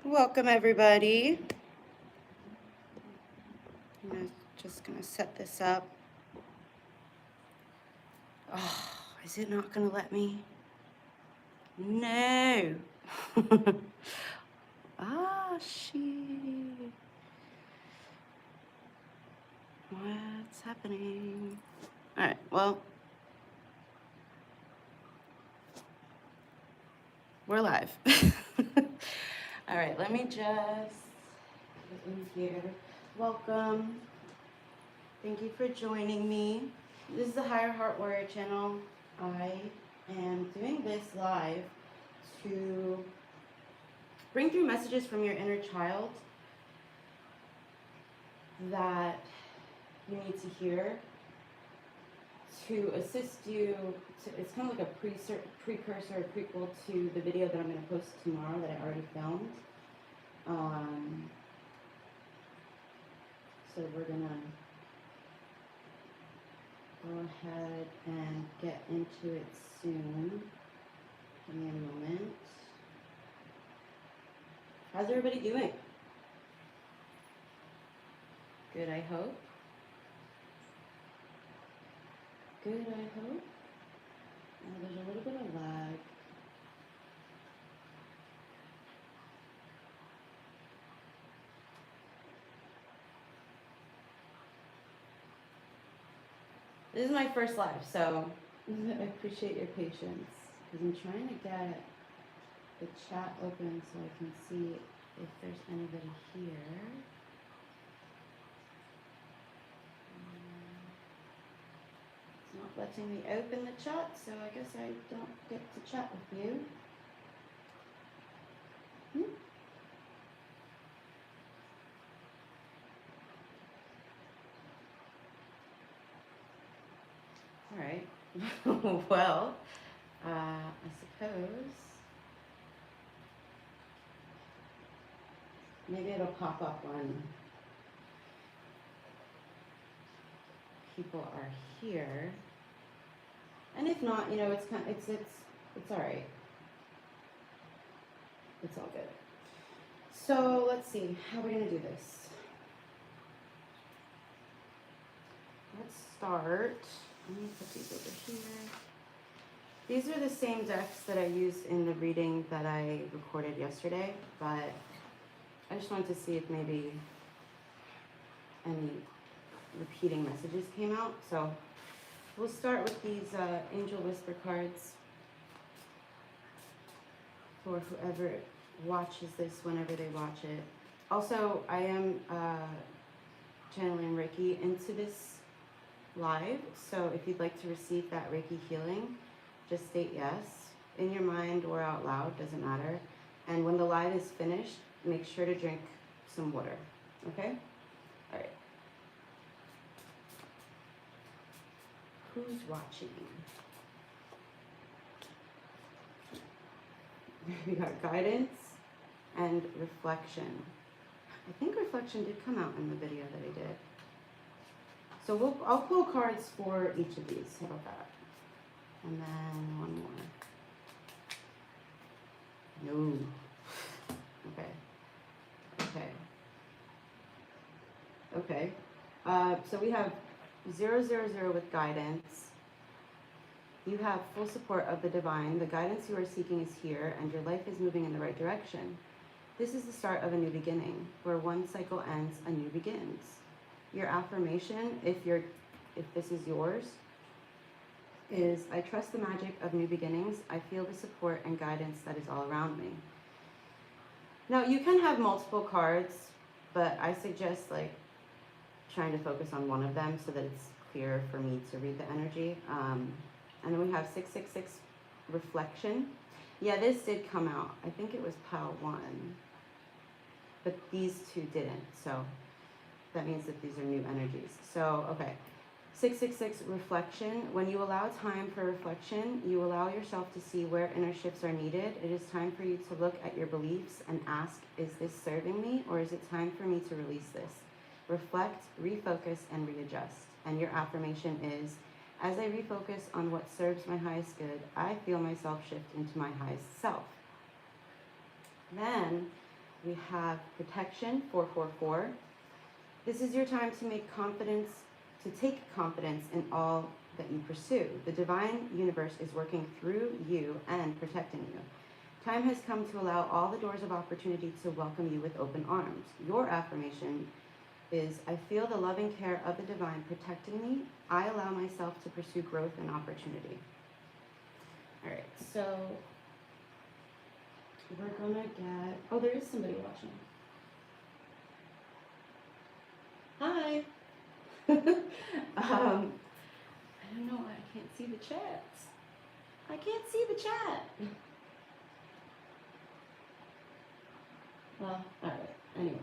Welcome everybody. Just gonna set this up. Oh, is it not gonna let me? No. Shit. What's happening? All right, well, we're live. All right, let me just get in here. Welcome. Thank you for joining me. This is the Higher Heart Warrior channel. I am doing this live to bring through messages from your inner child that you need to hear to assist you. It's kind of like a precursor or prequel to the video that I'm going to post tomorrow that I already filmed. So we're going to go ahead and get into it soon. Give me a moment. How's everybody doing? Good, I hope. Good, I hope. There's a little bit of lag. This is my first live, so I appreciate your patience because I'm trying to get the chat open so I can see if there's anybody here. It's not letting me open the chat, so I guess I don't get to chat with you. All right. Well, I suppose maybe it'll pop up when people are here, and if not, it's all right. It's all good. So let's see how we're gonna do this. Let's start. Let me put these over here. These are the same decks that I used in the reading that I recorded yesterday, but I just wanted to see if maybe any repeating messages came out. So we'll start with these Angel Whisper cards for whoever watches this whenever they watch it. Also, I am channeling Reiki into this live, so if you'd like to receive that Reiki healing, just state yes in your mind or out loud, doesn't matter. And when the live is finished, make sure to drink some water, okay? All right. Who's watching? We got guidance and reflection. I think reflection did come out in the video that I did. So I'll pull cards for each of these. How about that? And then one more. No. Okay. So we have 000 with guidance. You have full support of the divine. The guidance you are seeking is here, and your life is moving in the right direction. This is the start of a new beginning. Where one cycle ends, a new begins. Your affirmation, if this is yours, is I trust the magic of new beginnings. I feel the support and guidance that is all around me. Now you can have multiple cards, but I suggest trying to focus on one of them so that it's clearer for me to read the energy. And then we have 666 reflection. Yeah, this did come out. I think it was pile 1, but these two didn't. So that means that these are new energies. So, okay. 666 reflection. When you allow time for reflection, you allow yourself to see where inner shifts are needed. It is time for you to look at your beliefs and ask, is this serving me, or is it time for me to release this? Reflect, refocus, and readjust. And your affirmation is, as I refocus on what serves my highest good, I feel myself shift into my highest self. Then We have protection, 444. This is your time to take confidence in all that you pursue. The divine universe is working through you and protecting you. Time has come to allow all the doors of opportunity to welcome you with open arms. Your affirmation is, I feel the loving care of the divine protecting me. I allow myself to pursue growth and opportunity. All right, so we're gonna get, oh, there is somebody watching. Hi. I don't know why I can't see the chat. I can't see the chat. Well, all right, anyway.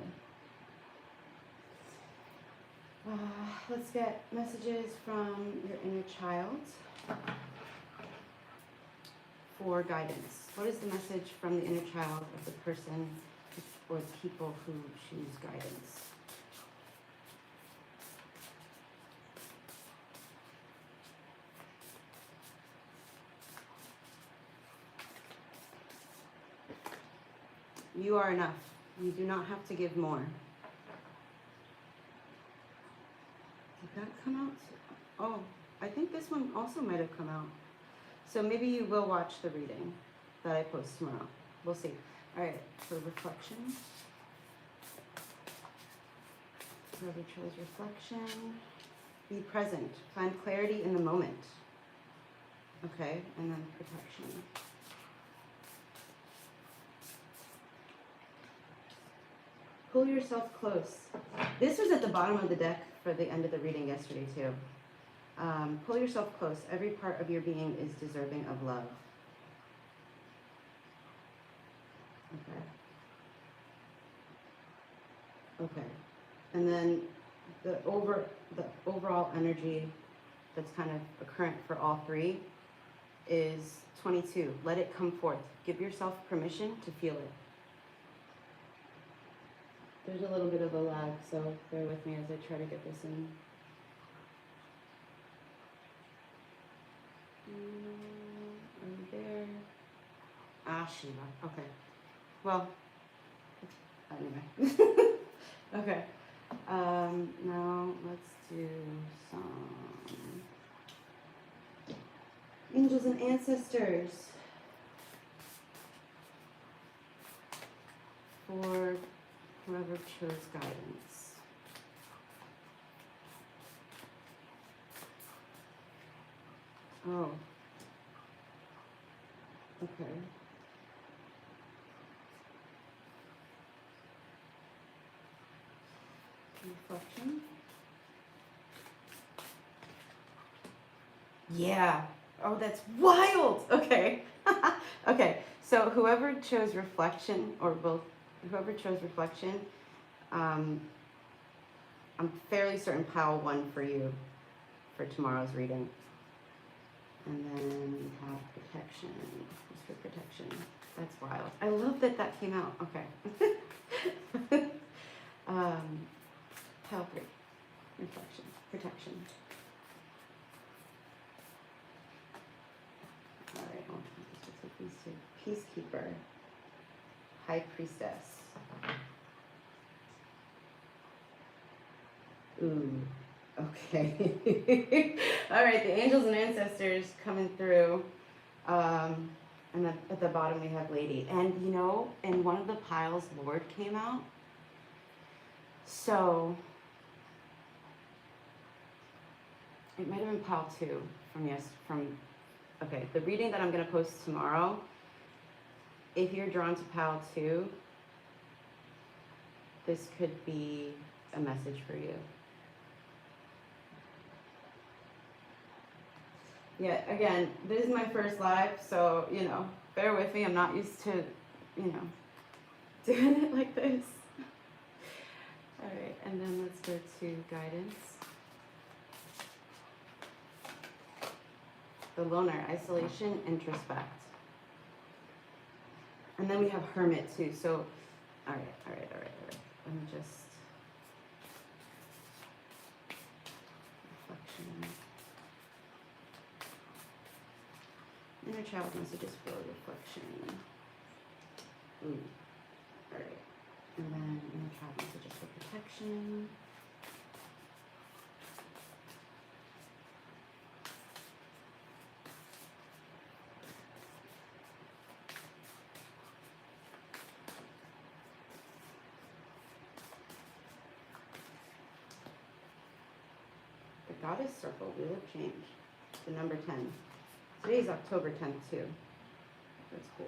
Let's get messages from your inner child for guidance. What is the message from the inner child of the person or people who choose guidance? You are enough. You do not have to give more. Did that come out? Oh, I think this one also might have come out. So maybe you will watch the reading that I post tomorrow. We'll see. All right, for reflection. Whoever chose reflection. Be present. Find clarity in the moment. Okay, and then protection. Pull yourself close. This was at the bottom of the deck for the end of the reading yesterday too. Pull yourself close. Every part of your being is deserving of love. Okay. And then the overall energy that's kind of occurrent for all three is 22. Let it come forth. Give yourself permission to feel it. There's a little bit of a lag, so bear with me as I try to get this in. Are you there? Ah, Shiva. Okay. Well, anyway. Okay. Now let's do some angels and ancestors for whoever chose guidance. Oh. Okay. Reflection. Yeah. Oh, that's wild. Okay. Okay. So whoever chose reflection, or both, whoever chose reflection, I'm fairly certain pile 1 for you for tomorrow's reading. And then we have protection. What's for protection? That's wild. I love that that came out. Okay. Pile 3. Reflection. Protection. All right. Let's take these two. Peacekeeper. High Priestess. Ooh. Okay. All right, the angels and ancestors coming through. And then at the bottom we have Lady. And you know, in one of the piles, Lord came out. So it might have been pile 2 okay, the reading that I'm gonna post tomorrow. If you're drawn to pile 2, this could be a message for you. Yeah, again, this is my first live, so, you know, bear with me. I'm not used to, you know, doing it like this. All right, and then let's go to guidance. The loner, isolation, introspect. And then we have hermit too, so, all right. Let me just, reflection. Inner child messages for reflection. Ooh. All right. protection. The Goddess Circle, Wheel of Change, the number 10. Today's October 10th too. That's cool.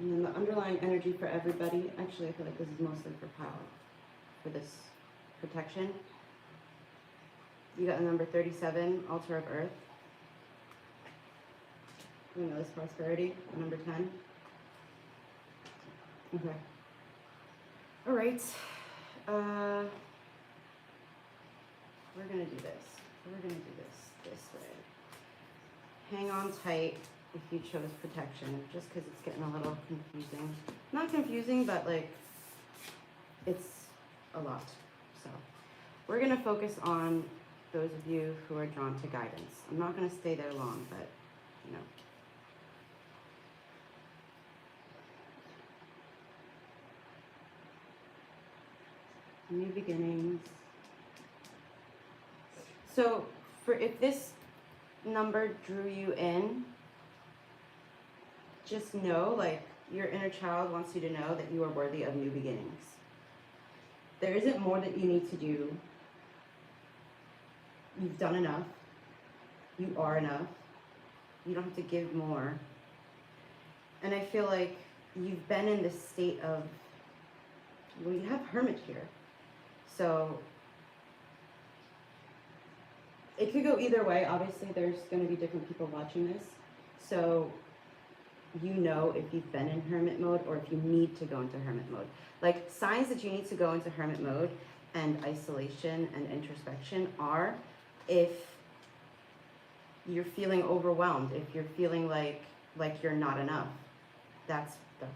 And then the underlying energy for everybody, actually I feel like this is mostly for power, for this protection. You got the number 37, Altar of Earth. You know this prosperity, the number 10. Okay. All right. We're gonna do this. We're gonna do this way. Hang on tight if you chose protection, just because it's getting a little confusing. Not confusing, but like, it's a lot. So we're gonna focus on those of you who are drawn to guidance. I'm not gonna stay there long, but you know. New beginnings. So if this number drew you in, just know, like, your inner child wants you to know that you are worthy of new beginnings. There isn't more that you need to do. You've done enough. You are enough. You don't have to give more. And I feel like you've been in this state of, well, you have Hermit here. So it could go either way. Obviously, there's going to be different people watching this. So you know if you've been in Hermit mode or if you need to go into Hermit mode. Like, signs that you need to go into Hermit mode and isolation and introspection are if you're feeling overwhelmed, if you're feeling like you're not enough. that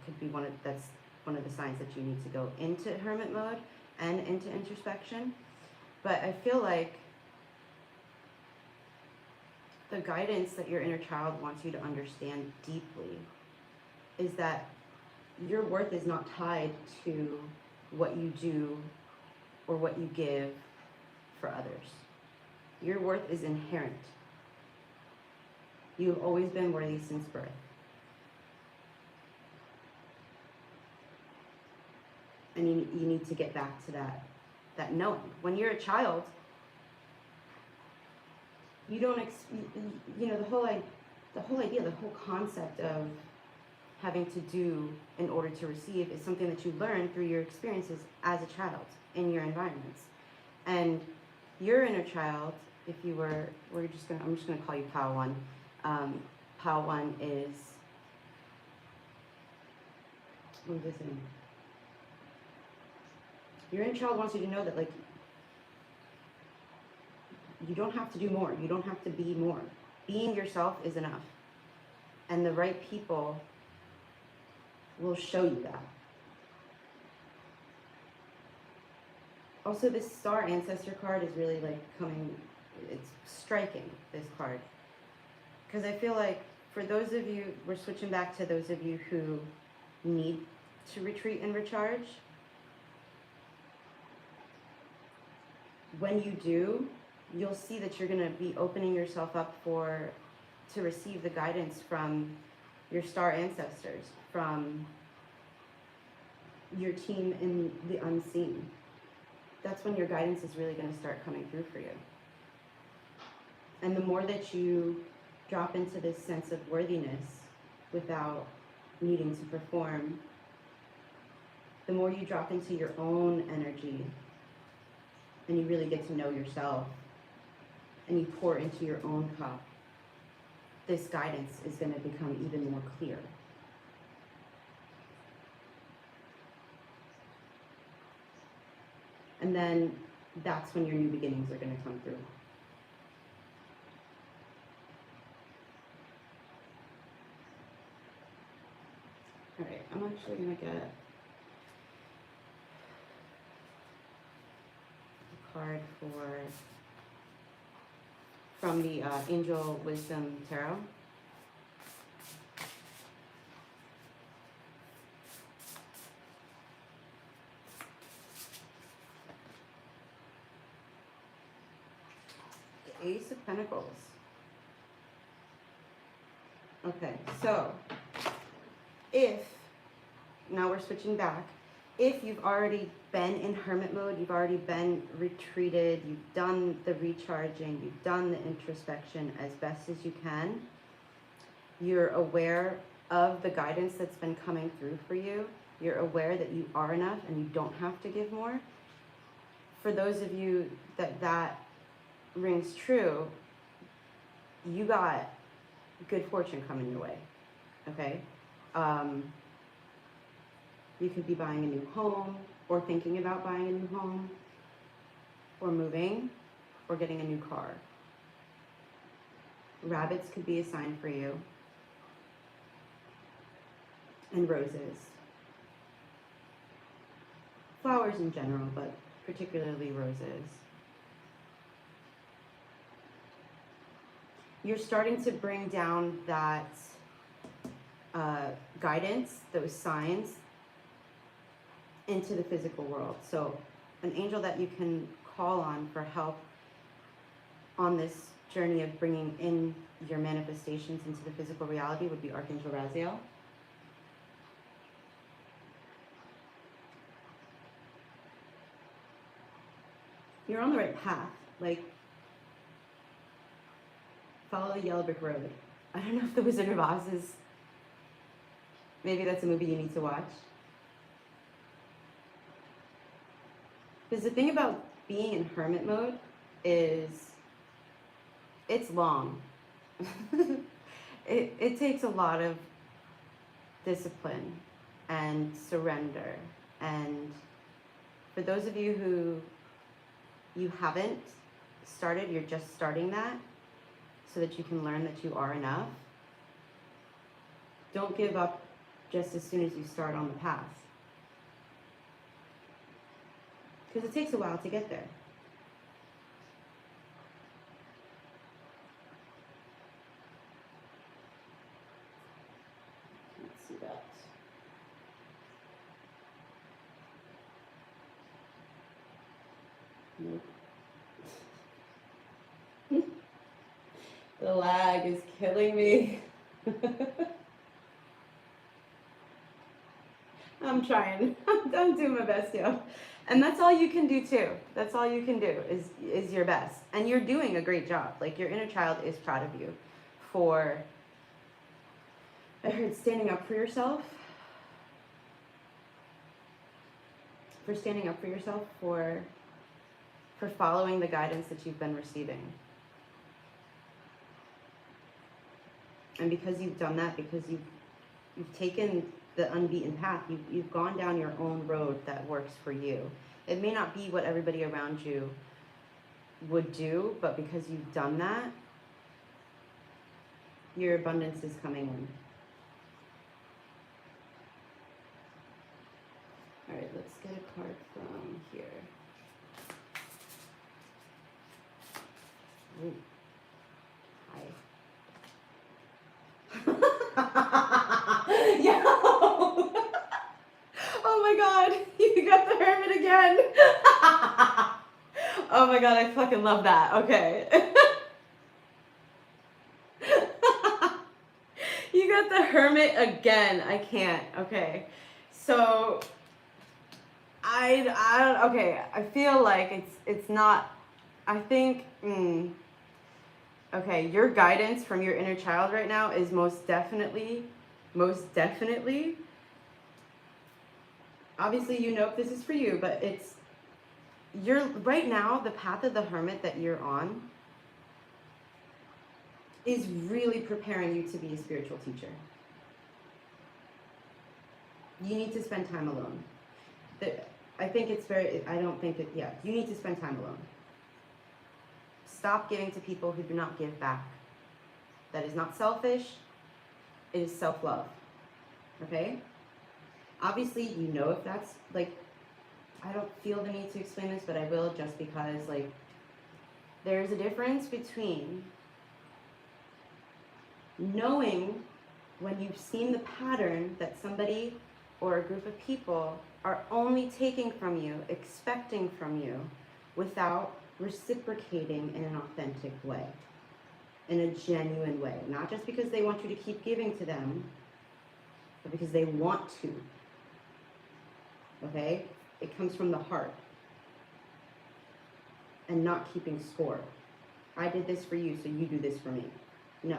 could be that's one of the signs that you need to go into Hermit mode and into introspection. But I feel like the guidance that your inner child wants you to understand deeply is that your worth is not tied to what you do or what you give for others. Your worth is inherent. You've always been worthy since birth. And you need to get back to that knowing. When you're a child, you don't, the whole idea, the whole concept of having to do in order to receive is something that you learn through your experiences as a child in your environments. And your inner child, if you were, I'm just gonna call you Pal 1. Pal 1 is, what is this in? Your inner child wants you to know that, like, you don't have to do more. You don't have to be more. Being yourself is enough. And the right people will show you that. Also, this Star Ancestor card is really it's striking, this card. Because I feel like for those of you, we're switching back to those of you who need to retreat and recharge. When you do, you'll see that you're going to be opening yourself up to receive the guidance from your star ancestors, from your team in the unseen. That's when your guidance is really going to start coming through for you. And the more that you drop into this sense of worthiness without needing to perform, the more you drop into your own energy and you really get to know yourself and you pour into your own cup, this guidance is going to become even more clear. And then that's when your new beginnings are going to come through. All right, I'm actually going to get a card from the Angel Wisdom Tarot. Ace of Pentacles. Okay, so now we're switching back. If you've already been in hermit mode, you've already been retreated, you've done the recharging, you've done the introspection as best as you can, you're aware of the guidance that's been coming through for you, you're aware that you are enough and you don't have to give more. For those of you that rings true, you got good fortune coming your way, okay? You could be buying a new home, or thinking about buying a new home, or moving, or getting a new car. Rabbits could be a sign for you, and roses. Flowers in general, but particularly roses. You're starting to bring down that guidance, those signs, into the physical world. So an angel that you can call on for help on this journey of bringing in your manifestations into the physical reality would be Archangel Raziel. You're on the right path. Like, follow the yellow brick road. I don't know if The Wizard of Oz is, maybe that's a movie you need to watch. Because the thing about being in hermit mode is it's long. It takes a lot of discipline and surrender. And for those of you who you haven't started, you're just starting that so that you can learn that you are enough. Don't give up just as soon as you start on the path. Because it takes a while to get there. Let's see that. Nope. The lag is killing me. I'm trying. I'm doing my best, yo. And that's all you can do too. That's all you can do is your best. And you're doing a great job. Like, your inner child is proud of you for, I heard, standing up for yourself. For standing up for yourself, for following the guidance that you've been receiving. And because you've done that, because you've taken the unbeaten path, you've gone down your own road that works for you. It may not be what everybody around you would do, but because you've done that, your abundance is coming in. All right, let's get a card from here. Ooh. Hi. Yo! Oh my god, you got the hermit again. Oh my god, I fucking love that. Okay. You got the hermit again. I can't. Okay. So I don't, okay, I feel like it's not, I think, okay, your guidance from your inner child right now is most definitely, obviously you know if this is for you, but you're, right now, the path of the hermit that you're on is really preparing you to be a spiritual teacher. You need to spend time alone. I think it's very, I don't think it, yeah, you need to spend time alone. Stop giving to people who do not give back. That is not selfish, it is self-love, okay? Obviously, you know if that's, like, I don't feel the need to explain this, but I will just because, like, there's a difference between knowing when you've seen the pattern that somebody or a group of people are only taking from you, expecting from you, without reciprocating in an authentic way, in a genuine way. Not just because they want you to keep giving to them, but because they want to. Okay? It comes from the heart. And not keeping score. I did this for you, so you do this for me. No.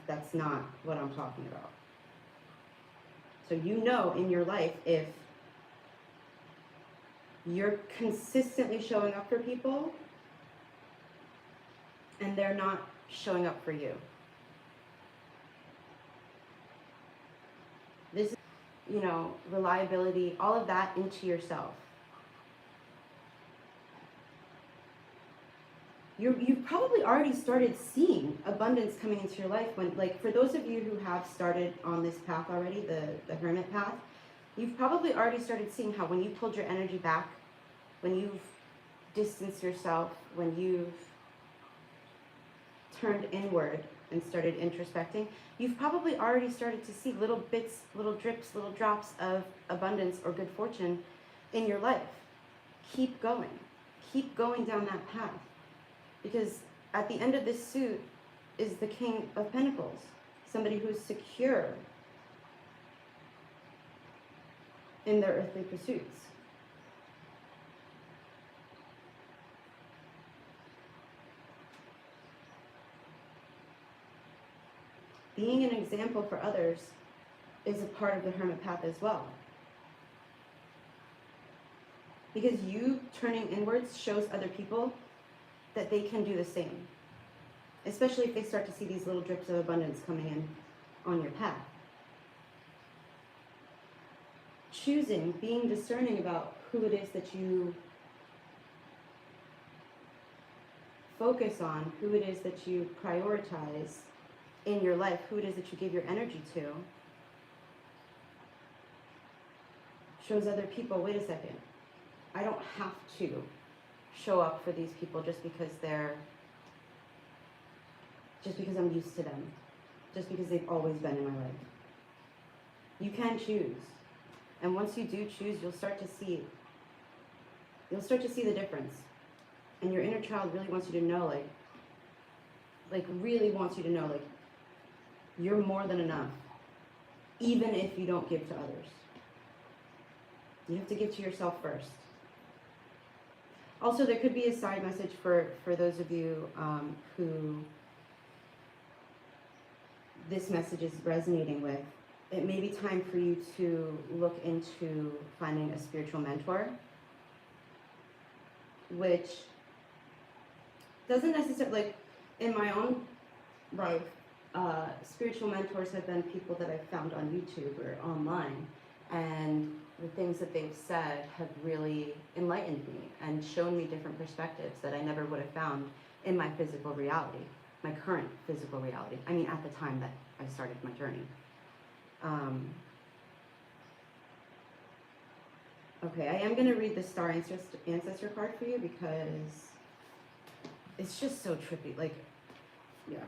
That's not what I'm talking about. So you know in your life, if you're consistently showing up for people and they're not showing up for you. This is, you know, reliability, all of that into yourself. You've probably already started seeing abundance coming into your life when, like, for those of you who have started on this path already, the hermit path, you've probably already started seeing how when you pulled your energy back, when you've distanced yourself, when you've turned inward and started introspecting, you've probably already started to see little bits, little drips, little drops of abundance or good fortune in your life. Keep going. Keep going down that path. Because at the end of this suit is the King of Pentacles, somebody who's secure in their earthly pursuits. Being an example for others is a part of the hermit path as well. Because you turning inwards shows other people that they can do the same. Especially if they start to see these little drips of abundance coming in on your path. Choosing, being discerning about who it is that you focus on, who it is that you prioritize in your life, who it is that you give your energy to, shows other people, wait a second, I don't have to show up for these people just because I'm used to them, just because they've always been in my life. You can choose. And once you do choose, you'll start to see the difference. And your inner child really wants you to know, really wants you to know, you're more than enough, even if you don't give to others. You have to give to yourself first. Also, there could be a side message for those of you who this message is resonating with. It may be time for you to look into finding a spiritual mentor, which doesn't necessarily, in my own life, spiritual mentors have been people that I've found on YouTube or online, and the things that they've said have really enlightened me and shown me different perspectives that I never would have found in my physical reality, my current physical reality. I mean, at the time that I started my journey. Okay, I am going to read the Star Ancestor card for you because it's just so trippy. Yeah.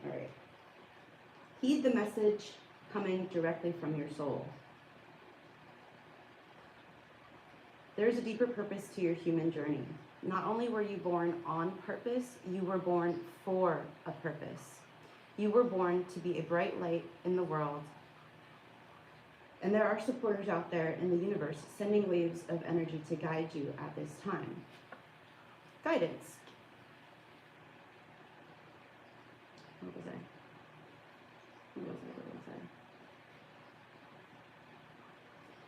All right. Heed the message coming directly from your soul. There is a deeper purpose to your human journey. Not only were you born on purpose, you were born for a purpose. You were born to be a bright light in the world. And there are supporters out there in the universe sending waves of energy to guide you at this time. Guidance. What was I?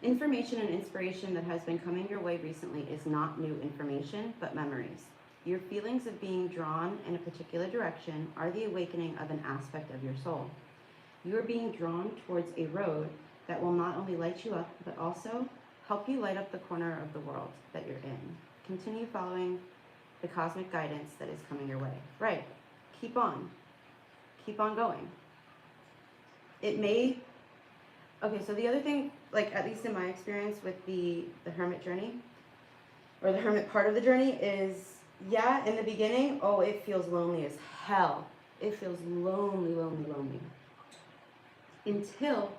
Information and inspiration that has been coming your way recently is not new information, but memories. Your feelings of being drawn in a particular direction are the awakening of an aspect of your soul. You are being drawn towards a road that will not only light you up, but also help you light up the corner of the world that you're in. Continue following the cosmic guidance that is coming your way. Right. Keep on. Keep on going. It may... Okay, so the other thing, at least in my experience with the hermit journey, or the hermit part of the journey, is, yeah, in the beginning, it feels lonely as hell. It feels lonely, lonely, lonely. until,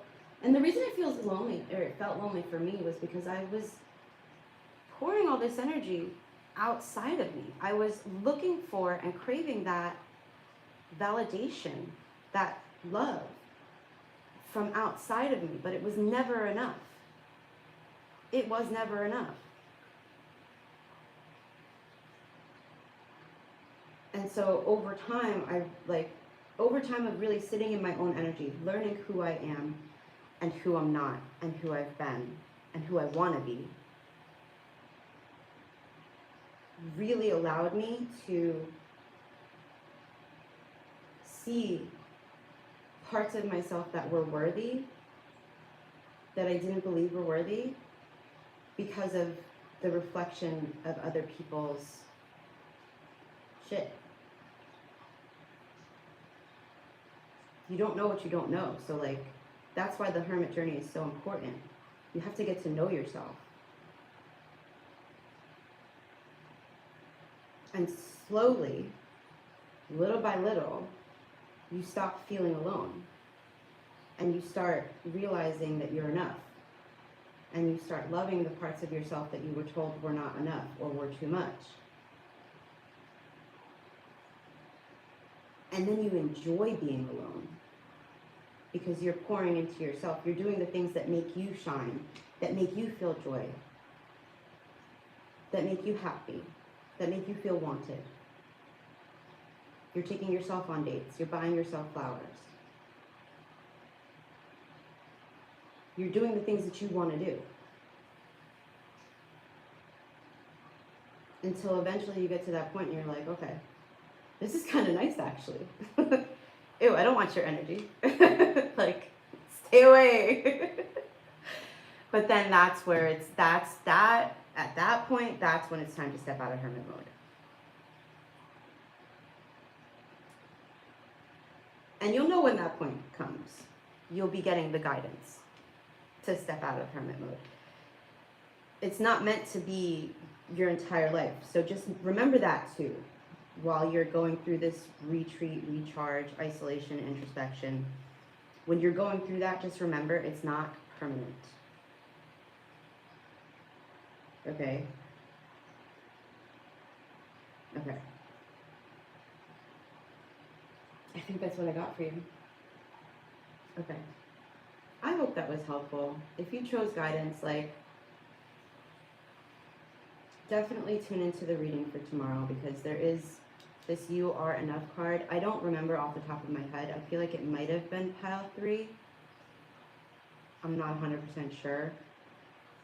and the reason it feels lonely, or it felt lonely for me, was because I was pouring all this energy outside of me. I was looking for and craving that validation, that love from outside of me, but it was never enough. It was never enough. And so over time of really sitting in my own energy, learning who I am and who I'm not, and who I've been and who I want to be, really allowed me to see parts of myself that were worthy, that I didn't believe were worthy, because of the reflection of other people's shit. You don't know what you don't know. So like, that's why the hermit journey is so important. You have to get to know yourself. And slowly, little by little, you stop feeling alone. And you start realizing that you're enough. And you start loving the parts of yourself that you were told were not enough or were too much. And then you enjoy being alone, because you're pouring into yourself. You're doing the things that make you shine, that make you feel joy, that make you happy, that make you feel wanted. You're taking yourself on dates. You're buying yourself flowers. You're doing the things that you want to do. Until eventually you get to that point and you're like, okay, this is kind of nice actually. Ew, I don't want your energy. Like, stay away. But then that's where at that point, that's when it's time to step out of hermit mode. And you'll know when that point comes. You'll be getting the guidance to step out of hermit mode. It's not meant to be your entire life. So just remember that too. While you're going through this retreat, recharge, isolation, introspection, when you're going through that, just remember it's not permanent. Okay? Okay. I think that's what I got for you. Okay. I hope that was helpful. If you chose guidance, like, definitely tune into the reading for tomorrow, because there is this You Are Enough card. I don't remember off the top of my head. I feel like it might have been pile 3. I'm not 100% sure.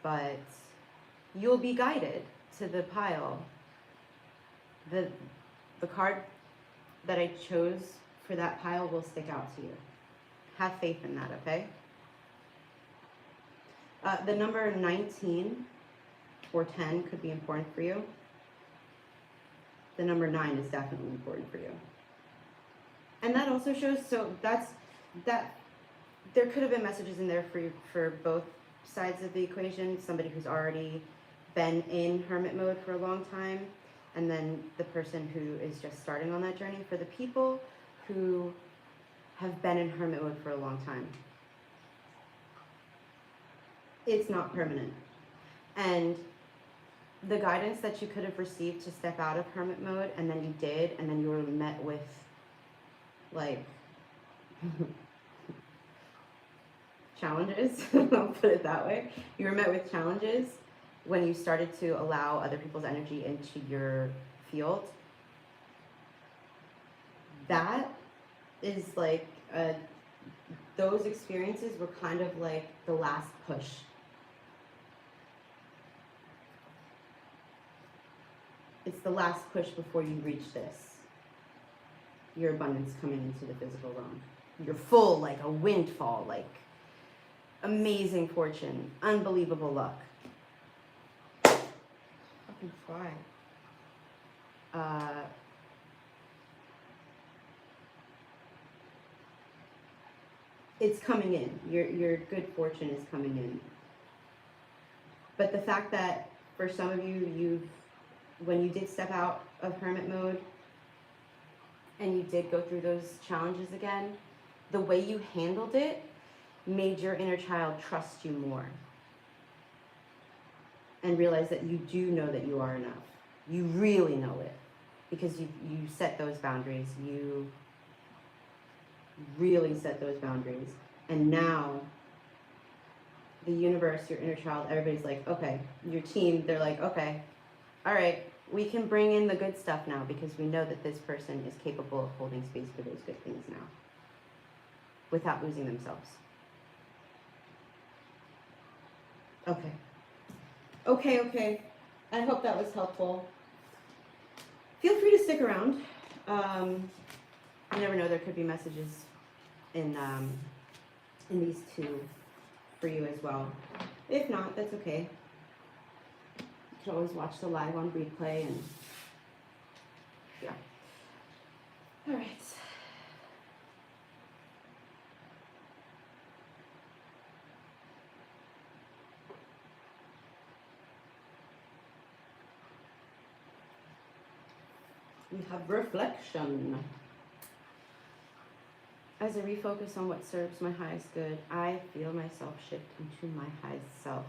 But you'll be guided to the pile. The card that I chose for that pile will stick out to you. Have faith in that, okay? The number 19 or 10 could be important for you. The number 9 is definitely important for you. And that also shows, so that there could have been messages in there for you, for both sides of the equation. Somebody who's already been in hermit mode for a long time, and then the person who is just starting on that journey. For the people who have been in hermit mode for a long time, it's not permanent. And the guidance that you could have received to step out of hermit mode, and then you did, and then you were met with, like, challenges, I'll put it that way. You were met with challenges when you started to allow other people's energy into your field. That is like, those experiences were kind of like the last push. It's the last push before you reach this. Your abundance coming into the physical realm. You're full, like a windfall, like amazing fortune, unbelievable luck. Fucking fly. It's coming in. Your good fortune is coming in. But the fact that for some of you, when you did step out of hermit mode and you did go through those challenges again, the way you handled it made your inner child trust you more and realize that you do know that you are enough. You really know it because you set those boundaries. You really set those boundaries. And now the universe, your inner child, everybody's like, okay, your team, they're like, okay, all right, we can bring in the good stuff now because we know that this person is capable of holding space for those good things now without losing themselves. Okay. Okay. I hope that was helpful. Feel free to stick around. You never know, there could be messages in these two for you as well. If not, that's okay. You can always watch the live on replay and yeah. All right. We have reflection. As I refocus on what serves my highest good, I feel myself shift into my highest self.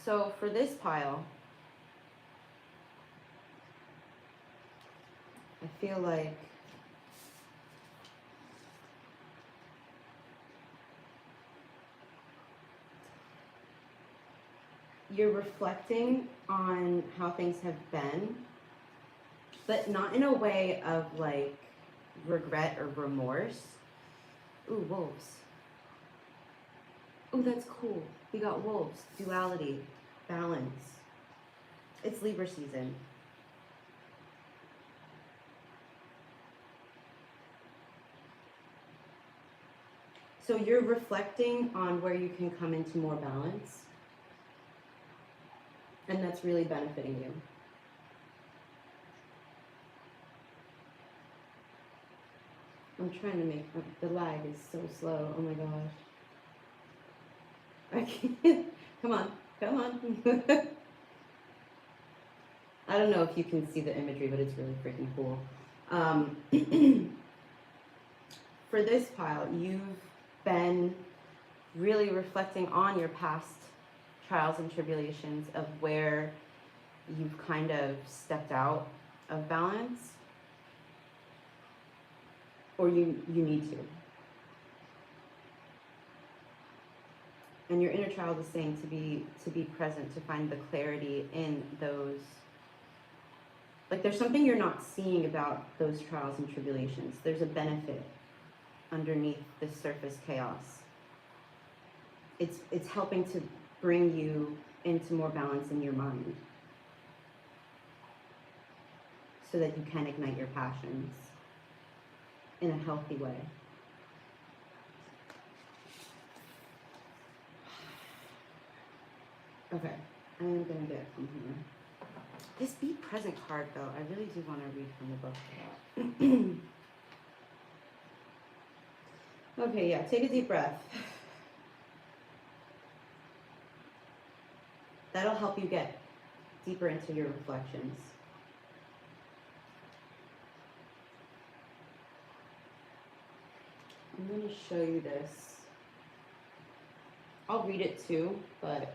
So for this pile, I feel like you're reflecting on how things have been, but not in a way of like regret or remorse. Ooh, wolves. Ooh, that's cool. We got wolves, duality, balance. It's Libra season. So you're reflecting on where you can come into more balance. And that's really benefiting you. I'm trying to make, the lag is so slow, oh my gosh. I can't, come on. I don't know if you can see the imagery, but it's really freaking cool. For this pile, you've been really reflecting on your past trials and tribulations of where you've kind of stepped out of balance, or you need to. And your inner child is saying to be present, to find the clarity in those. Like there's something you're not seeing about those trials and tribulations. There's a benefit underneath the surface chaos. It's helping to bring you into more balance in your mind so that you can ignite your passions in a healthy way. Okay, I'm gonna get from here. This Be Present card, though, I really do want to read from the book. Okay, yeah, take a deep breath. That'll help you get deeper into your reflections. I'm going to show you this. I'll read it too, but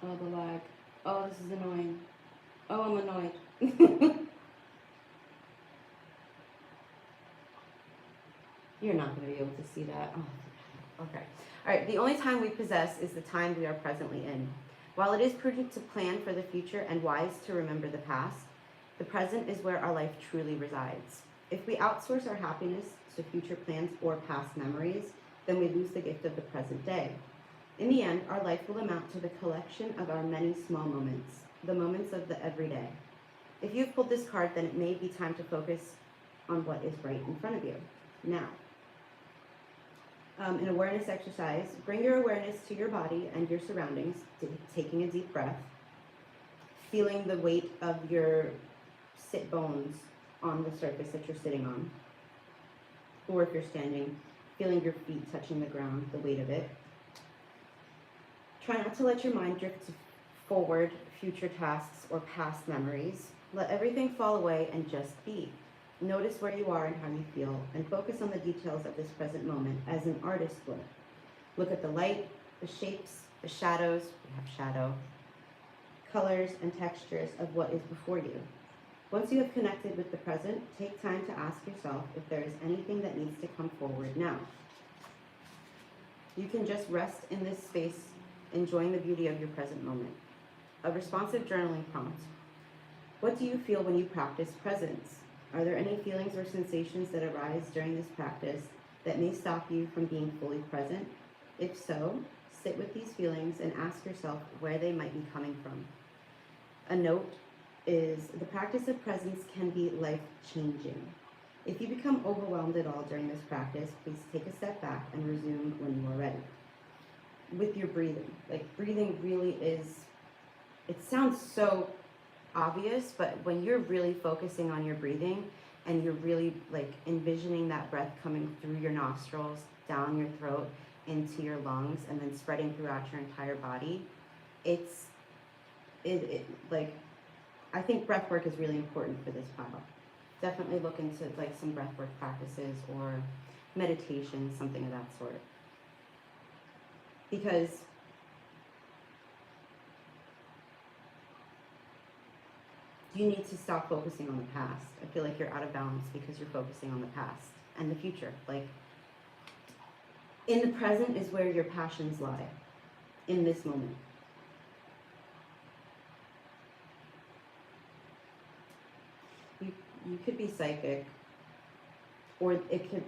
oh, the lag. Oh, this is annoying. Oh, I'm annoyed. You're not going to be able to see that. Oh, okay. All right. The only time we possess is the time we are presently in. While it is prudent to plan for the future and wise to remember the past, the present is where our life truly resides. If we outsource our happiness to future plans or past memories, then we lose the gift of the present day. In the end, our life will amount to the collection of our many small moments, the moments of the everyday. If you've pulled this card, then it may be time to focus on what is right in front of you now. An awareness exercise. Bring your awareness to your body and your surroundings, taking a deep breath, feeling the weight of your sit bones on the surface that you're sitting on. Or if you're standing, feeling your feet touching the ground, the weight of it. Try not to let your mind drift forward, future tasks, or past memories. Let everything fall away and just be. Notice where you are and how you feel, and focus on the details of this present moment as an artist would. Look at the light, the shapes, the shadows, we have shadow, colors and textures of what is before you. Once you have connected with the present, take time to ask yourself if there is anything that needs to come forward now. You can just rest in this space, enjoying the beauty of your present moment. A responsive journaling prompt. What do you feel when you practice presence? Are there any feelings or sensations that arise during this practice that may stop you from being fully present? If so, sit with these feelings and ask yourself where they might be coming from. A note is the practice of presence can be life-changing. If you become overwhelmed at all during this practice, please take a step back and resume when you are ready. With your breathing, breathing really is, it sounds so obvious, but when you're really focusing on your breathing and you're really envisioning that breath coming through your nostrils, down your throat, into your lungs, and then spreading throughout your entire body, I think breath work is really important for this pile. Definitely look into some breath work practices or meditation, something of that sort. Because you need to stop focusing on the past. I feel like you're out of balance because you're focusing on the past and the future. In the present is where your passions lie, in this moment. You could be psychic, or it could,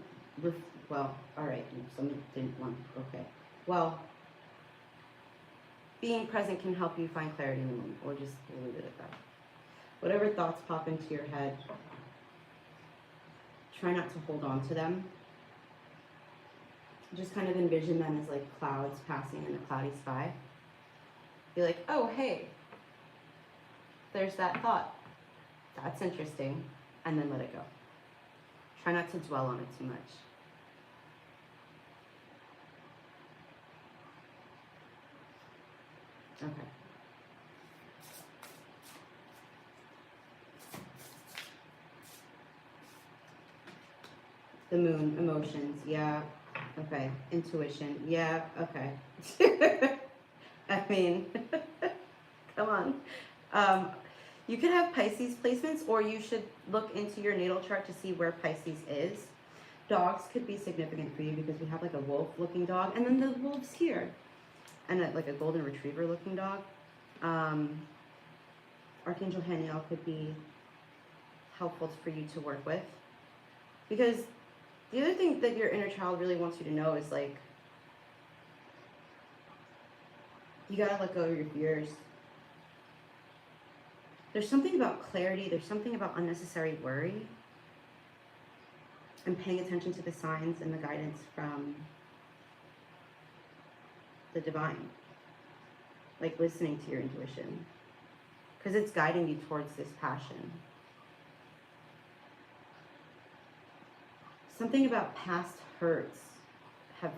well, all right, someone didn't want, okay. Well, being present can help you find clarity in the moment, or just leave it at that. Whatever thoughts pop into your head, try not to hold on to them. Just kind of envision them as clouds passing in a cloudy sky. Be like, oh, hey, there's that thought. That's interesting. And then let it go. Try not to dwell on it too much. Okay. The moon, emotions, yeah. Okay. Intuition, yeah, okay. I mean, come on. You could have Pisces placements, or you should look into your natal chart to see where Pisces is. Dogs could be significant for you because we have a wolf-looking dog, and then the wolf's here, and a golden retriever-looking dog. Archangel Haniel could be helpful for you to work with, because the other thing that your inner child really wants you to know is you gotta let go of your fears. There's something about clarity, there's something about unnecessary worry, and paying attention to the signs and the guidance from the divine. Listening to your intuition, because it's guiding you towards this passion. Something about past hurts have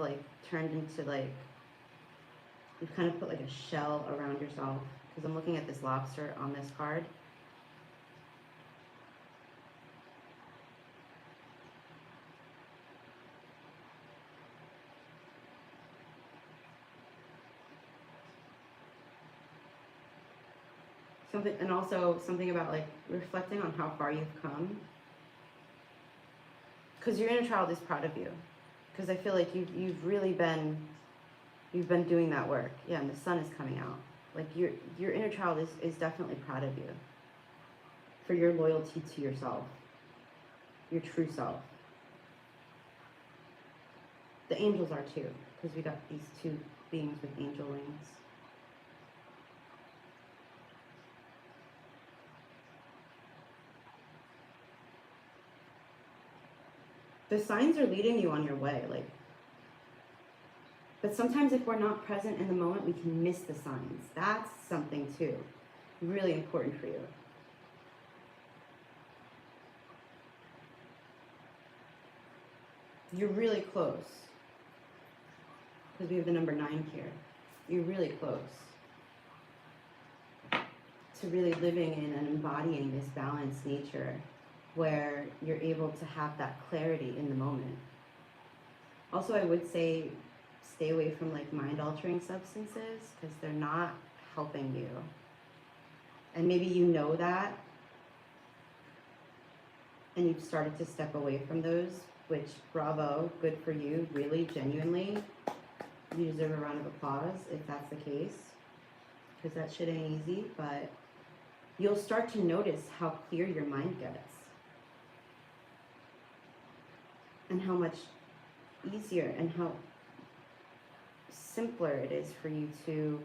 turned into you've kind of put a shell around yourself. Because I'm looking at this lobster on this card. And also something about reflecting on how far you've come. Because your inner child is proud of you. Because I feel like you've really been, doing that work. Yeah, and the sun is coming out. Your inner child is definitely proud of you for your loyalty to yourself, your true self. The angels are too, because we got these two beings with angel wings. The signs are leading you on your way, but sometimes if we're not present in the moment, we can miss the signs. That's something too, really important for you. You're really close, because we have the number 9 here. You're really close to really living in and embodying this balanced nature where you're able to have that clarity in the moment. Also, I would say stay away from like mind-altering substances because they're not helping you. And maybe you know that, and you've started to step away from those, which, bravo, good for you, really, genuinely. You deserve a round of applause if that's the case, because that shit ain't easy, but you'll start to notice how clear your mind gets and how much easier and how simpler it is for you to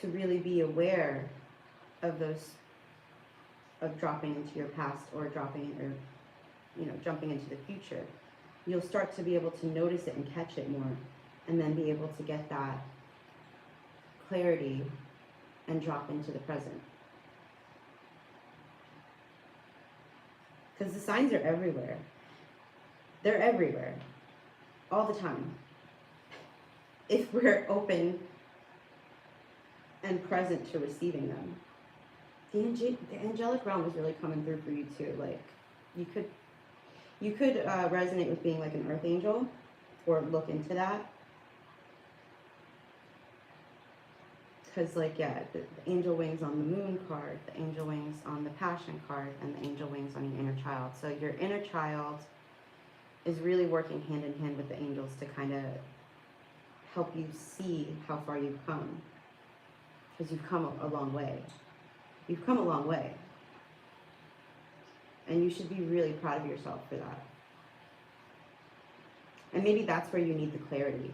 really be aware of those, of dropping into your past or dropping or, you know, jumping into the future. You'll start to be able to notice it and catch it more, and then be able to get that clarity and drop into the present. Because the signs are everywhere. They're everywhere, all the time. If we're open and present to receiving them. The angelic realm is really coming through for you too. Like, you could resonate with being like an earth angel, or look into that. Because like, yeah, the angel wings on the moon card, the angel wings on the passion card, and the angel wings on your inner child. So your inner child is really working hand in hand with the angels to kind of help you see how far you've come. Because you've come a long way. You've come a long way. And you should be really proud of yourself for that. And maybe that's where you need the clarity.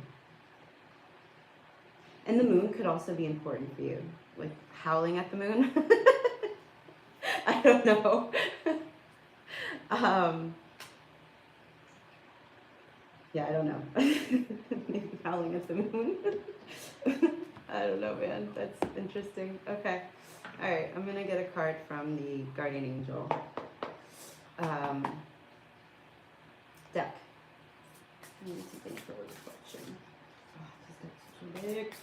And the moon could also be important for you. Like howling at the moon. I don't know. Yeah, I don't know. Maybe howling at the moon. I don't know, man. That's interesting. Okay. All right. I'm going to get a card from the Guardian Angel deck. I need something for reflection. Oh, this deck's too big.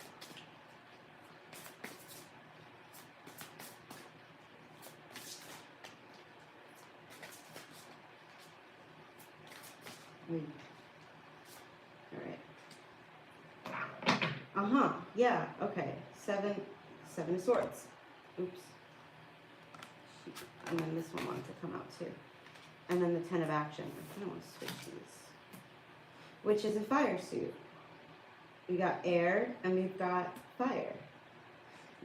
All right. Yeah. Okay. Seven of Swords. Oops. And then this one wanted to come out too. And then the 10 of Action. I kind of want to switch these. Which is a fire suit. We got air and we've got fire.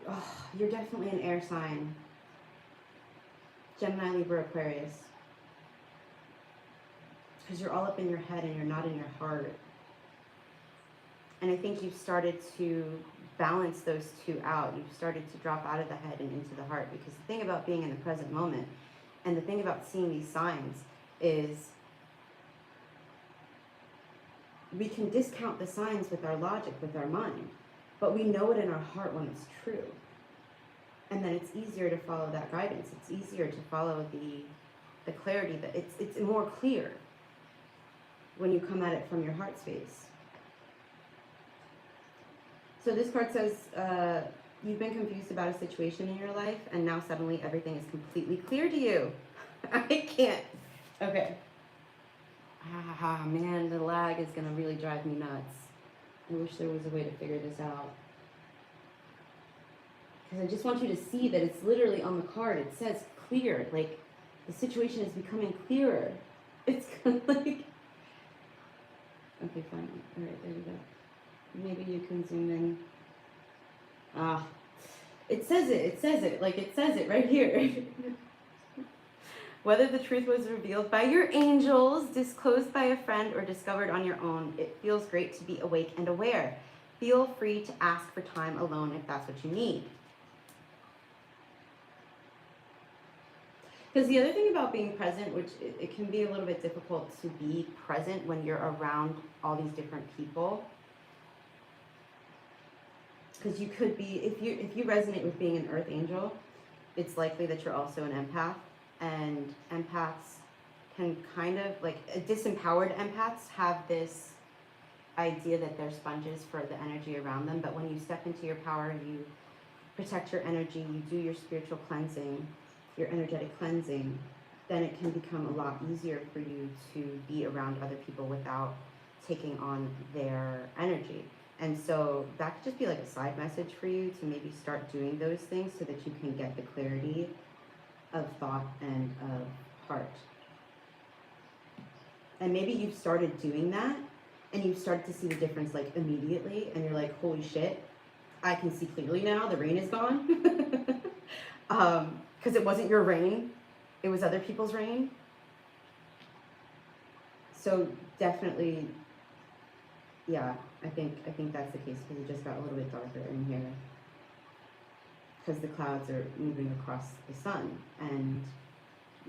Oh, you're definitely an air sign. Gemini, Libra, Aquarius. Because you're all up in your head and you're not in your heart. And I think you've started to balance those two out. You've started to drop out of the head and into the heart. Because the thing about being in the present moment, and the thing about seeing these signs, is we can discount the signs with our logic, with our mind. But we know it in our heart when it's true. And then it's easier to follow that guidance. It's easier to follow the clarity. That it's more clear when you come at it from your heart space. So this card says, you've been confused about a situation in your life, and now suddenly everything is completely clear to you. I can't. Okay. Ah, man, the lag is going to really drive me nuts. I wish there was a way to figure this out. Because I just want you to see that it's literally on the card. It says clear. Like, the situation is becoming clearer. It's kind of like... Okay, fine. All right, there we go. Maybe you can zoom in. It says it, like it says it right here. Whether the truth was revealed by your angels, disclosed by a friend, or discovered on your own, it feels great to be awake and aware. Feel free to ask for time alone if that's what you need. Because the other thing about being present, which it can be a little bit difficult to be present when you're around all these different people. Because you could be, if you resonate with being an earth angel, it's likely that you're also an empath. And empaths can kind of, like, disempowered empaths have this idea that they're sponges for the energy around them. But when you step into your power, you protect your energy, you do your spiritual cleansing, your energetic cleansing, then it can become a lot easier for you to be around other people without taking on their energy. And so that could just be like a side message for you to maybe start doing those things so that you can get the clarity of thought and of heart. And maybe you've started doing that and you've started to see the difference like immediately, and you're like, holy shit, I can see clearly now, the rain is gone. Because it wasn't your rain, it was other people's rain. So definitely, yeah, I think that's the case, because it just got a little bit darker in here. Because the clouds are moving across the sun, and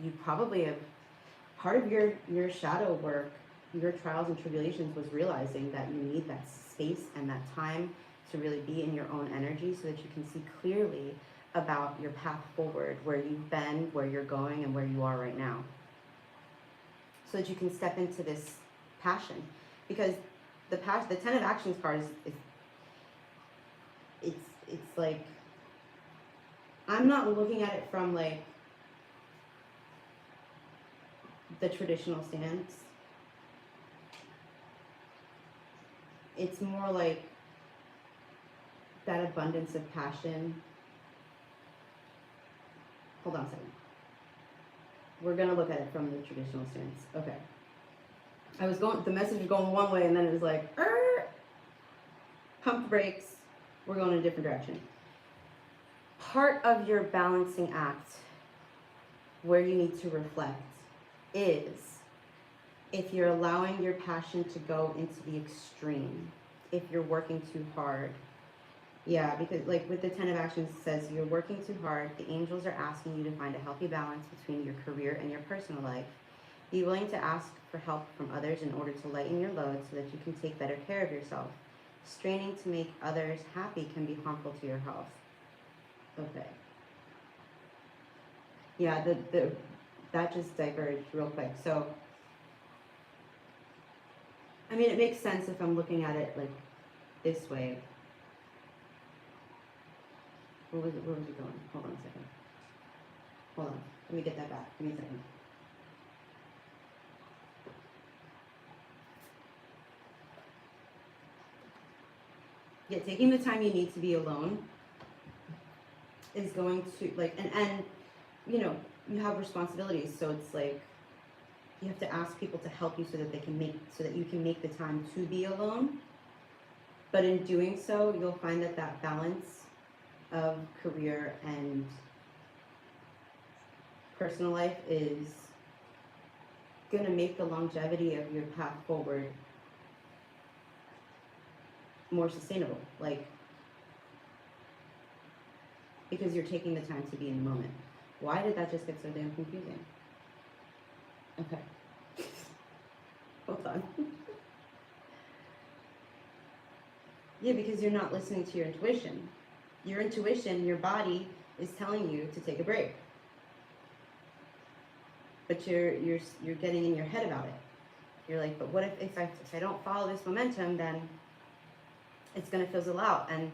you probably have, part of your shadow work, your trials and tribulations was realizing that you need that space and that time to really be in your own energy so that you can see clearly about your path forward, where you've been, where you're going, and where you are right now. So that you can step into this passion. Because the 10 of Actions card is it's like, I'm not looking at it from like the traditional stance. It's more like that abundance of passion. Hold on a second. We're gonna look at it from the traditional stance. Okay. The message was going one way, and then it was like, pump the brakes. We're going in a different direction. Part of your balancing act, where you need to reflect, is if you're allowing your passion to go into the extreme, if you're working too hard. Yeah, because like with the 10 of Actions, it says you're working too hard. The angels are asking you to find a healthy balance between your career and your personal life. Be willing to ask for help from others in order to lighten your load so that you can take better care of yourself. Straining to make others happy can be harmful to your health. Okay. Yeah, that just diverged real quick. So, I mean, it makes sense if I'm looking at it like this way. Where was it going? Hold on a second. Hold on. Let me get that back. Give me a second. Yeah, taking the time you need to be alone is going to, like, and you know, you have responsibilities, so it's like you have to ask people to help you so that you can make the time to be alone. But in doing so, you'll find that balance of career and personal life is going to make the longevity of your path forward more sustainable, like, because you're taking the time to be in the moment. Why did that just get so damn confusing? Okay. Hold on. Yeah, because you're not listening to your intuition. Your intuition, your body is telling you to take a break. But you're getting in your head about it. You're like, but what if I don't follow this momentum, then it's gonna fizzle out. And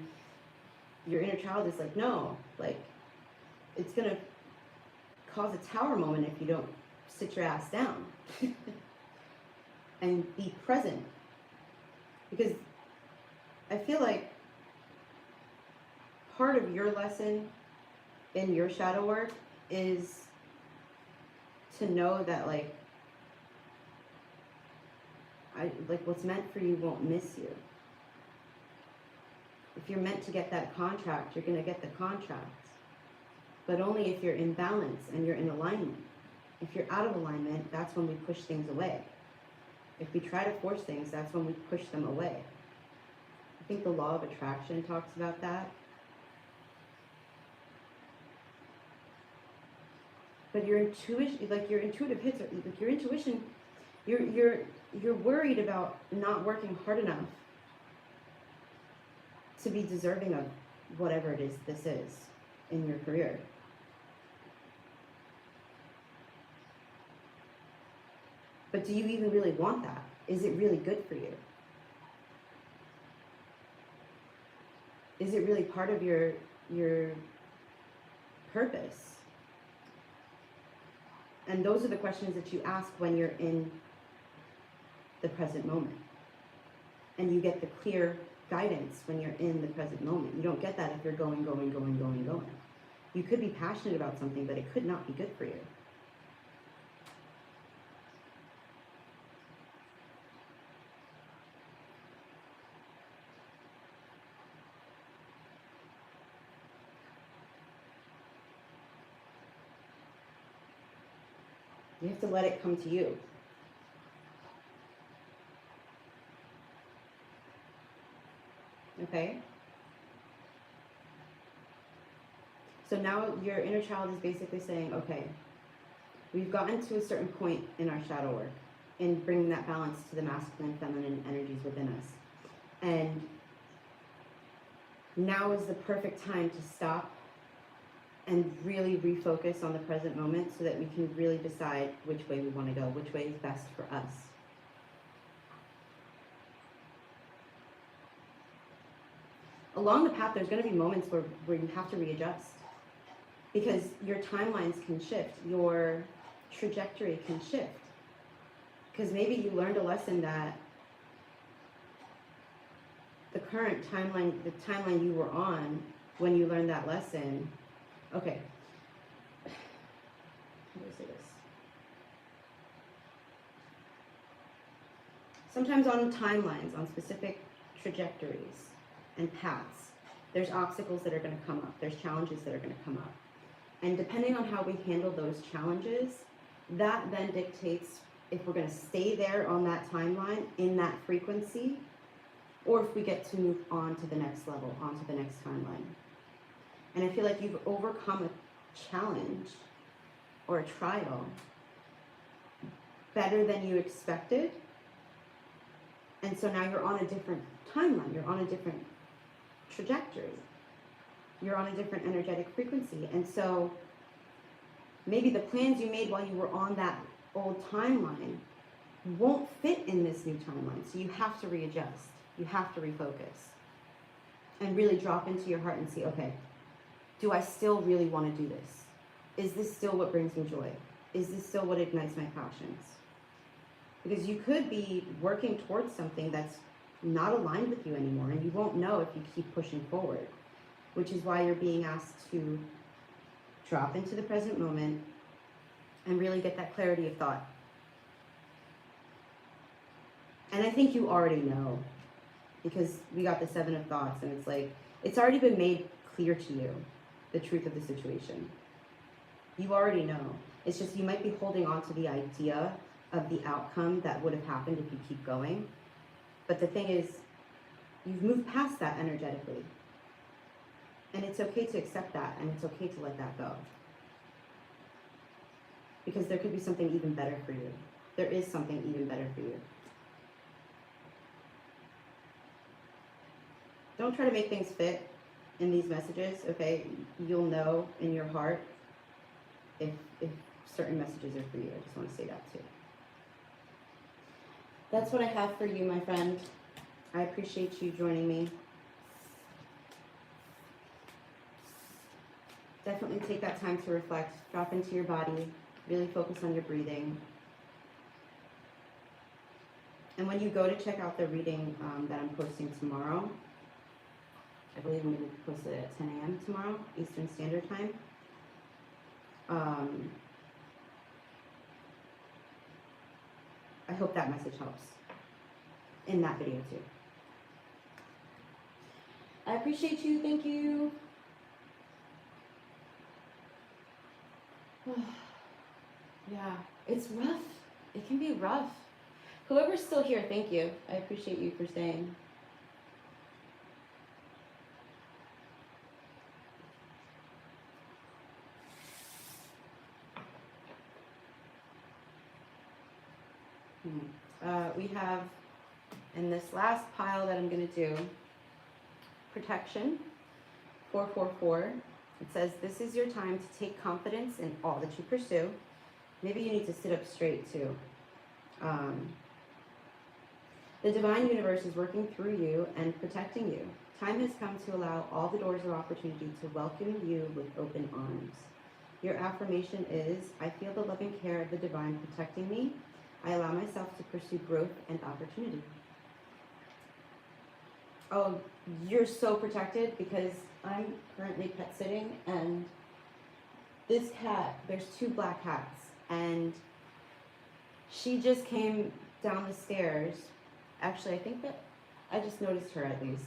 your inner child is like, no, like, it's gonna cause a tower moment if you don't sit your ass down and be present. Because I feel like part of your lesson in your shadow work is to know that, like what's meant for you won't miss you. If you're meant to get that contract, you're going to get the contract. But only if you're in balance and you're in alignment. If you're out of alignment, that's when we push things away. If we try to force things, that's when we push them away. I think the law of attraction talks about that. But your intuition, like your intuitive hits, like your intuition, you're worried about not working hard enough to be deserving of whatever it is this is in your career. But do you even really want that? Is it really good for you? Is it really part of your purpose? And those are the questions that you ask when you're in the present moment. And you get the clear guidance when you're in the present moment. You don't get that if you're going. You could be passionate about something, but it could not be good for you. You have to let it come to you. Okay? So now your inner child is basically saying, okay, we've gotten to a certain point in our shadow work, in bringing that balance to the masculine and feminine energies within us. And now is the perfect time to stop and really refocus on the present moment so that we can really decide which way we want to go, which way is best for us. Along the path, there's going to be moments where you have to readjust, because your timelines can shift, your trajectory can shift. Because maybe you learned a lesson that the current timeline, the timeline you were on when you learned that lesson, okay, how do I say this? Sometimes on timelines, on specific trajectories and paths, there's obstacles that are going to come up, there's challenges that are going to come up. And depending on how we handle those challenges, that then dictates if we're going to stay there on that timeline, in that frequency, or if we get to move on to the next level, on to the next timeline. And I feel like you've overcome a challenge or a trial better than you expected. And so now you're on a different timeline, you're on a different trajectory. You're on a different energetic frequency. And so maybe the plans you made while you were on that old timeline won't fit in this new timeline. So you have to readjust. You have to refocus. And really drop into your heart and see, okay, do I still really want to do this? Is this still what brings me joy? Is this still what ignites my passions? Because you could be working towards something that's not aligned with you anymore, and you won't know if you keep pushing forward. Which is why you're being asked to drop into the present moment and really get that clarity of thought. And I think you already know, because we got the 7 of thoughts, and it's like, it's already been made clear to you, the truth of the situation. You already know. It's just you might be holding on to the idea of the outcome that would have happened if you keep going. But the thing is, you've moved past that energetically. And it's okay to accept that, and it's okay to let that go. Because there could be something even better for you. There is something even better for you. Don't try to make things fit in these messages, okay? You'll know in your heart if certain messages are for you. I just want to say that too. That's what I have for you, my friend. I appreciate you joining me. Definitely take that time to reflect, drop into your body, really focus on your breathing. And when you go to check out the reading that I'm posting tomorrow, I believe I'm going to post it at 10 a.m. tomorrow, Eastern Standard Time. I hope that message helps in that video too. I appreciate you. Thank you. Yeah, it's rough. It can be rough. Whoever's still here, thank you. I appreciate you for staying. We have, in this last pile that I'm going to do, protection, 444. It says, this is your time to take confidence in all that you pursue. Maybe you need to sit up straight too. The divine universe is working through you and protecting you. Time has come to allow all the doors of opportunity to welcome you with open arms. Your affirmation is, I feel the loving care of the divine protecting me. I allow myself to pursue growth and opportunity. Oh, you're so protected because I'm currently pet sitting, and this cat, there's 2 black cats, and she just came down the stairs. Actually, I think that I just noticed her at least.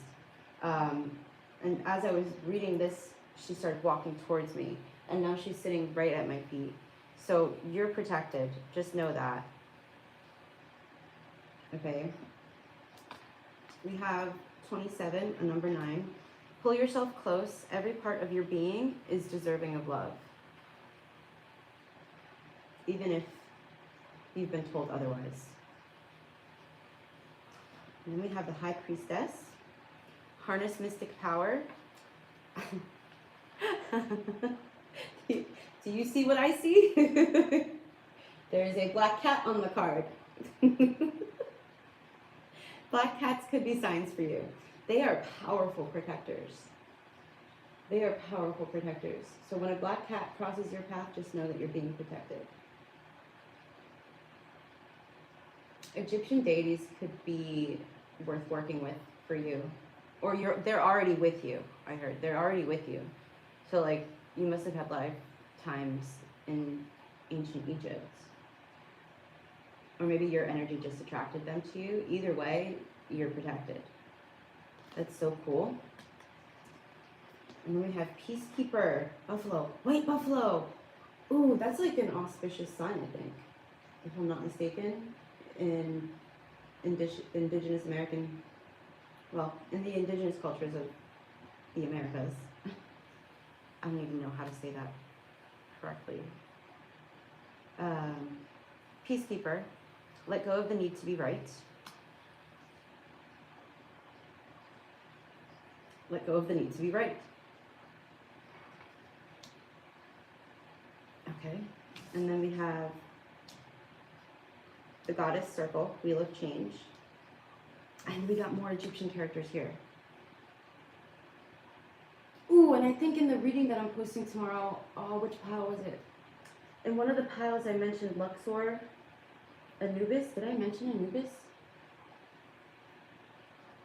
And as I was reading this, she started walking towards me, and now she's sitting right at my feet. So you're protected, just know that. Okay. We have 27, a number 9. Pull yourself close. Every part of your being is deserving of love, even if you've been told otherwise. And then we have the High Priestess. Harness mystic power. Do you see what I see? There's a black cat on the card. Black cats could be signs for you. They are powerful protectors. They are powerful protectors. So when a black cat crosses your path, just know that you're being protected. Egyptian deities could be worth working with for you. Or they're already with you, I heard. They're already with you. So like, you must have had lifetimes in ancient Egypt. Or maybe your energy just attracted them to you. Either way, you're protected. That's so cool. And then we have Peacekeeper, Buffalo, White Buffalo. Ooh, that's like an auspicious sign, I think, if I'm not mistaken, in indigenous American, well, in the indigenous cultures of the Americas. I don't even know how to say that correctly. Peacekeeper, let go of the need to be right. Let go of the need to be right. Okay, and then we have the Goddess Circle, Wheel of Change. And we got more Egyptian characters here. Ooh, and I think in the reading that I'm posting tomorrow, oh, which pile was it? In one of the piles I mentioned Luxor, Anubis. Did I mention Anubis?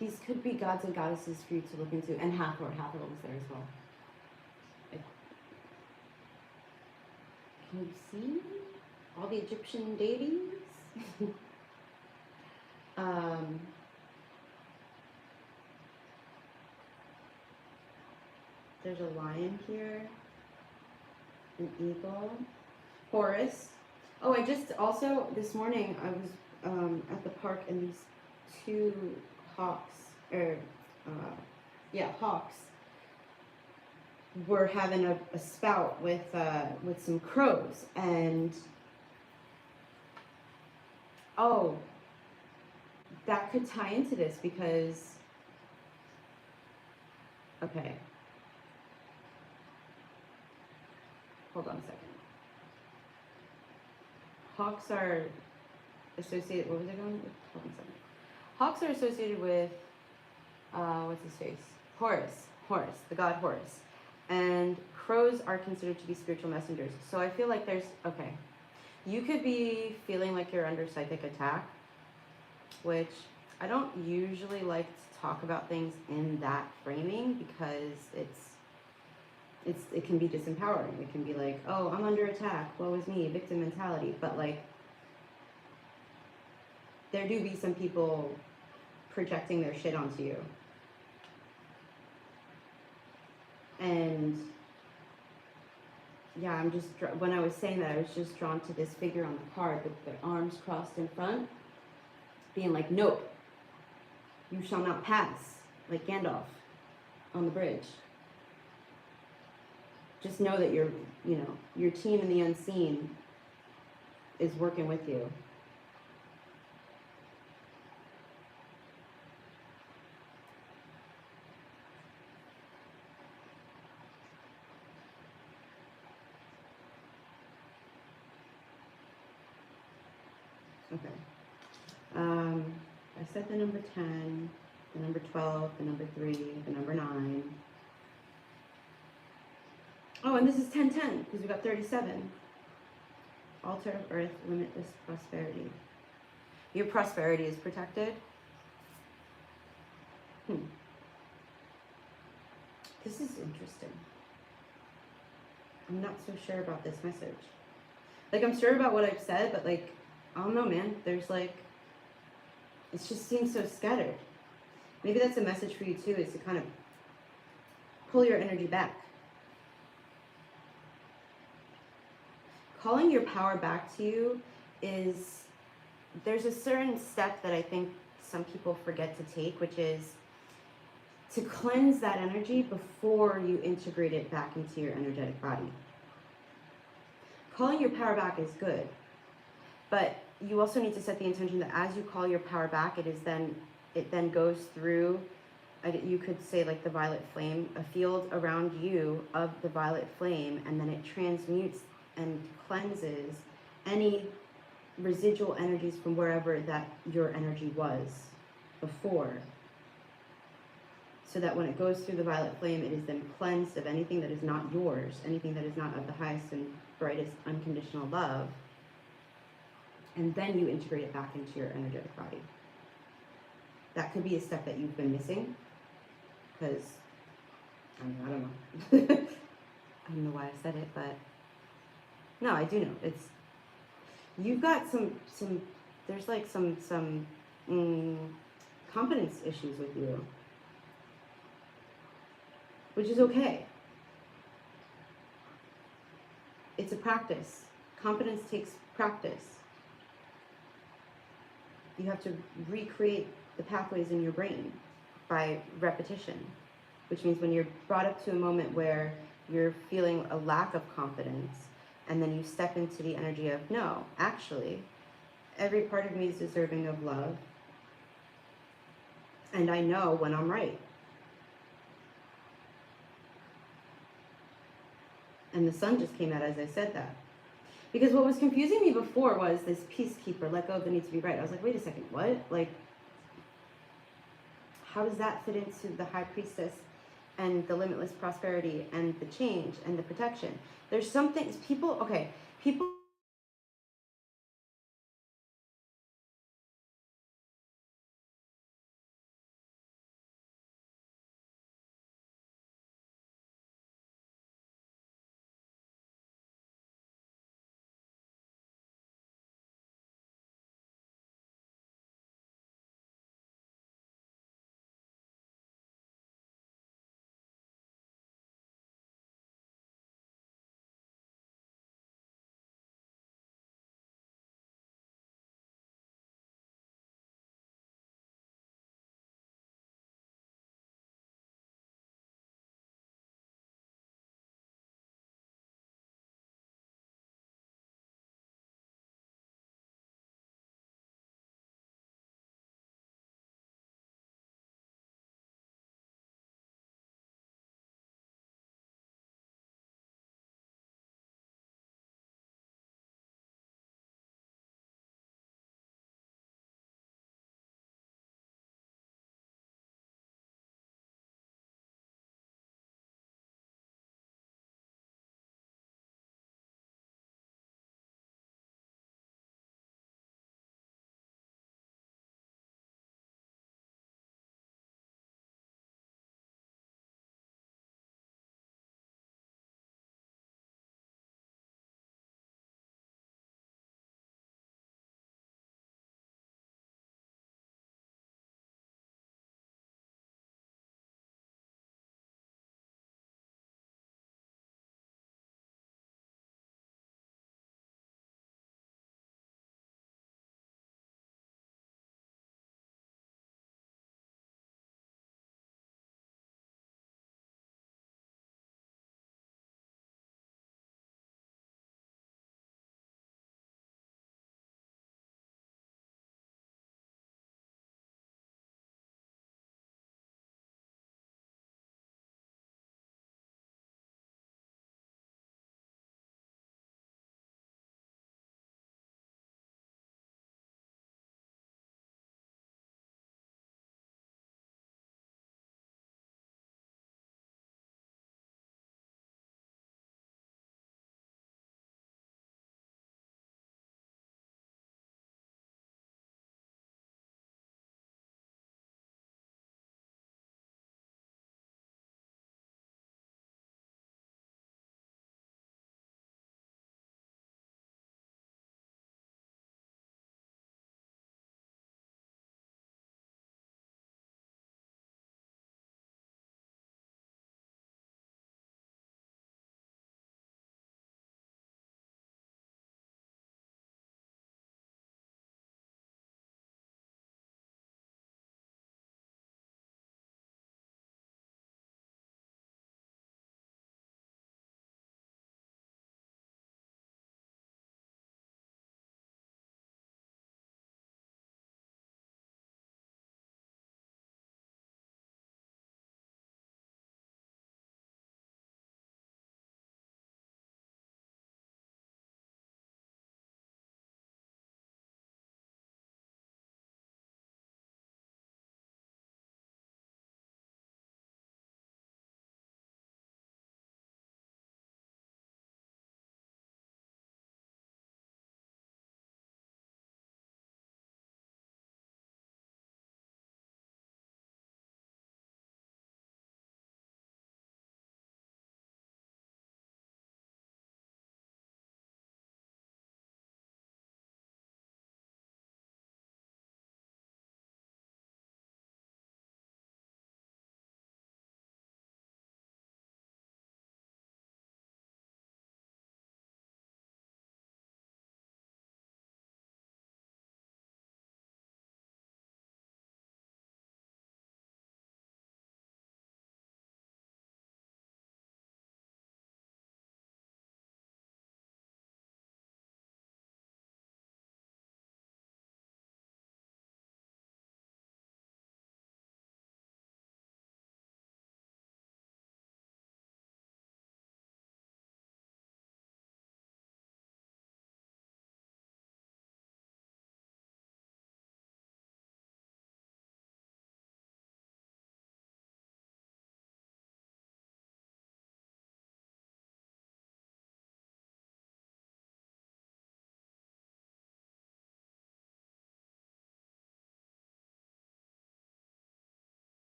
These could be gods and goddesses for you to look into. And Hathor. Hathor was there as well. Can you see all the Egyptian deities? There's a lion here, an eagle, Horus. Oh, I just also, this morning, I was at the park, and these 2 hawks, hawks, were having a spout with some crows, and oh, that could tie into this because, okay, hold on a second. Hawks are associated, what was I going with? Hold on a second. Hawks are associated with, what's his face? Horus, the god Horus. And crows are considered to be spiritual messengers. So I feel like there's, okay, you could be feeling like you're under psychic attack, which I don't usually like to talk about things in that framing because it can be disempowering. It can be like, oh, I'm under attack, woe is me, victim mentality. But like, there do be some people projecting their shit onto you. And yeah, I'm just, when I was saying that, I was just drawn to this figure on the card with their arms crossed in front, being like, nope, you shall not pass, like Gandalf on the bridge. Just know that your team in the unseen is working with you. Okay. I said the number 10, the number 12, the number 3, the number 9. Oh, and this is 1010 because we got 37. Altar of earth, limitless prosperity. Your prosperity is protected. This is interesting. I'm not so sure about this message. Like, I'm sure about what I've said, but like, I don't know, man. There's like, it just seems so scattered. Maybe that's a message for you too, is to kind of pull your energy back. Calling your power back to you is, there's a certain step that I think some people forget to take, which is to cleanse that energy before you integrate it back into your energetic body. Calling your power back is good, but you also need to set the intention that as you call your power back, it then goes through, you could say like the violet flame, a field around you of the violet flame, and then it transmutes and cleanses any residual energies from wherever that your energy was before, so that when it goes through the violet flame, it is then cleansed of anything that is not yours, anything that is not of the highest and brightest unconditional love, and then you integrate it back into your energetic body. That could be a step that you've been missing, because, I don't know. I don't know why I said it, but no, I do know. It's, you've got there's like some confidence issues with you, which is okay. It's a practice. Confidence takes practice. You have to recreate the pathways in your brain by repetition, which means when you're brought up to a moment where you're feeling a lack of confidence, and then you step into the energy of, no, actually, every part of me is deserving of love, and I know when I'm right. And the sun just came out as I said that. Because what was confusing me before was this peacekeeper, let go of the need to be right. I was like, wait a second, what? Like, how does that fit into the high priestess and the limitless prosperity and the change and the protection? There's something, people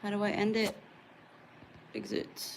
How do I end it? Exit.